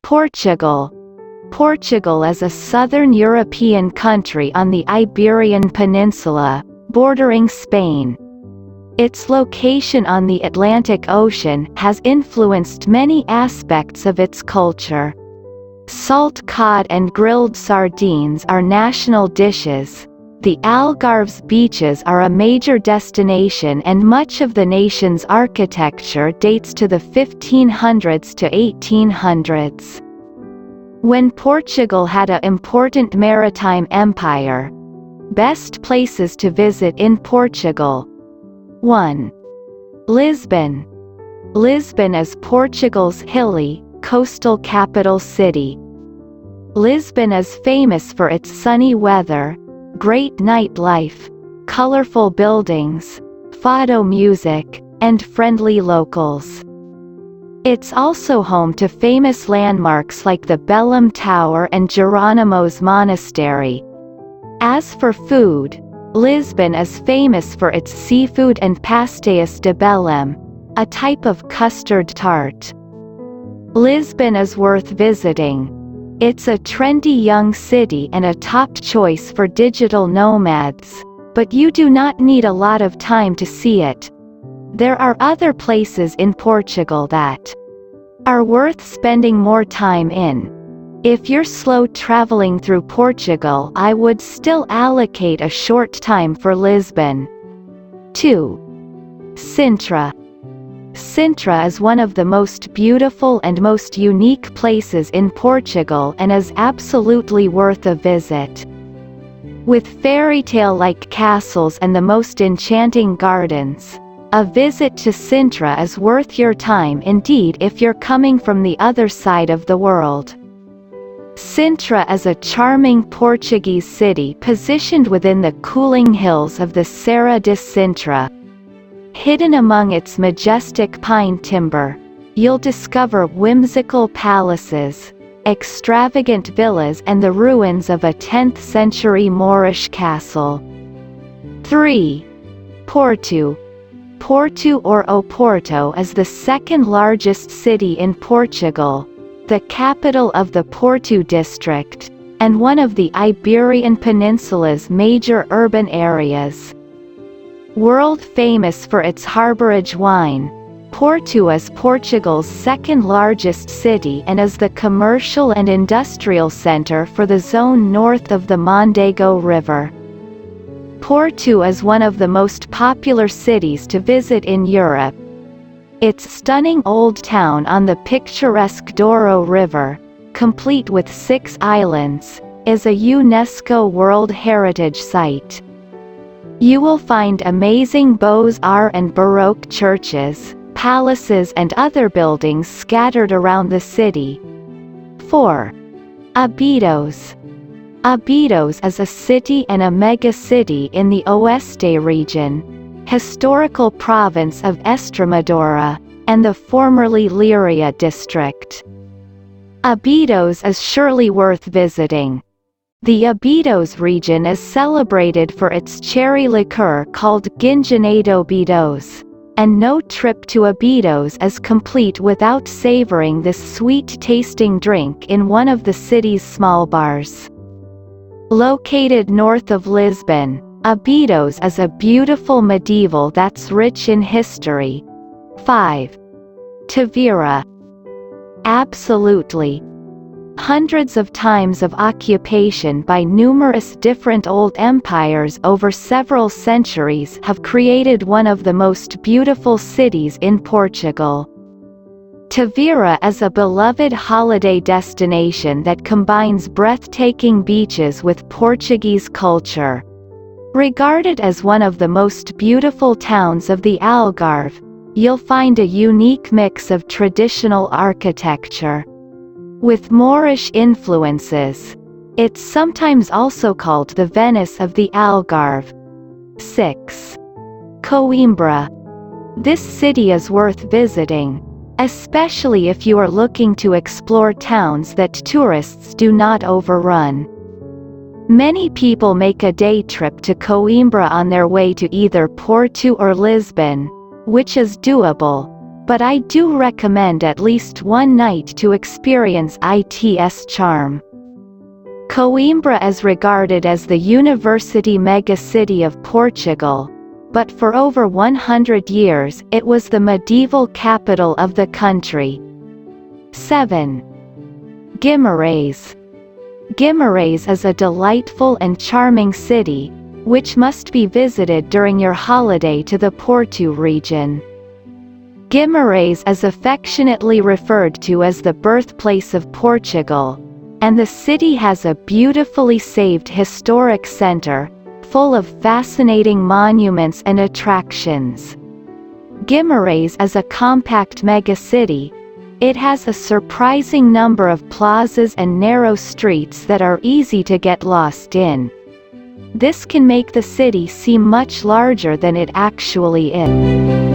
Portugal. Portugal is a southern European country on the Iberian Peninsula, bordering Spain. Its location on the Atlantic Ocean has influenced many aspects of its culture. Salt cod and grilled sardines are national dishes. The Algarve's beaches are a major destination, and much of the nation's architecture dates to the 1500s to 1800s. When Portugal had an important maritime empire. Best places to visit in Portugal. 1. Lisbon. Lisbon is Portugal's hilly, coastal capital city. Lisbon is famous for its sunny weather, great nightlife, colorful buildings, fado music, and friendly locals. It's also home to famous landmarks like the Belém Tower and Jerónimo's Monastery. As for food, Lisbon is famous for its seafood and pastéis de Belém, a type of custard tart. Lisbon is worth visiting. It's a trendy young city and a top choice for digital nomads, but you do not need a lot of time to see it. There are other places in Portugal that are worth spending more time in. If you're slow traveling through Portugal, I would still allocate a short time for Lisbon. 2. Sintra. Sintra is one of the most beautiful and most unique places in Portugal and is absolutely worth a visit. With fairy tale-like castles and the most enchanting gardens, a visit to Sintra is worth your time indeed if you're coming from the other side of the world. Sintra is a charming Portuguese city positioned within the cooling hills of the Serra de Sintra. Hidden among its majestic pine timber, you'll discover whimsical palaces, extravagant villas, and the ruins of a 10th-century Moorish castle. 3. Porto. Porto or Oporto is the second-largest city in Portugal, the capital of the Porto district, and one of the Iberian Peninsula's major urban areas. World famous for its harbourage wine, Porto is Portugal's second-largest city and is the commercial and industrial centre for the zone north of the Mondego River. Porto is one of the most popular cities to visit in Europe. Its stunning old town on the picturesque Douro River, complete with 6 islands, is a UNESCO World Heritage Site. You will find amazing Beaux-Arts and Baroque churches, palaces and other buildings scattered around the city. 4. Abidos. Abidos is a city and a mega-city in the Oeste region, historical province of Extremadura, and the formerly Leiria district. Abidos is surely worth visiting. The Abidos region is celebrated for its cherry liqueur called Gingenedo Bidos, and no trip to Abidos is complete without savoring this sweet-tasting drink in one of the city's small bars. Located north of Lisbon, Abidos is a beautiful medieval that's rich in history. 5. Tavira. Absolutely. Hundreds of times of occupation by numerous different old empires over several centuries have created one of the most beautiful cities in Portugal. Tavira is a beloved holiday destination that combines breathtaking beaches with Portuguese culture. Regarded as one of the most beautiful towns of the Algarve, you'll find a unique mix of traditional architecture with Moorish influences. It's sometimes also called the Venice of the Algarve. 6. Coimbra. This city is worth visiting, especially if you are looking to explore towns that tourists do not overrun. Many people make a day trip to Coimbra on their way to either Porto or Lisbon, which is doable, but I do recommend at least one night to experience its charm. Coimbra is regarded as the university megacity of Portugal, but for over 100 years it was the medieval capital of the country. 7. Guimarães. Guimarães is a delightful and charming city, which must be visited during your holiday to the Porto region. Guimarães is affectionately referred to as the birthplace of Portugal, and the city has a beautifully saved historic center, full of fascinating monuments and attractions. Guimarães is a compact megacity. It has a surprising number of plazas and narrow streets that are easy to get lost in. This can make the city seem much larger than it actually is.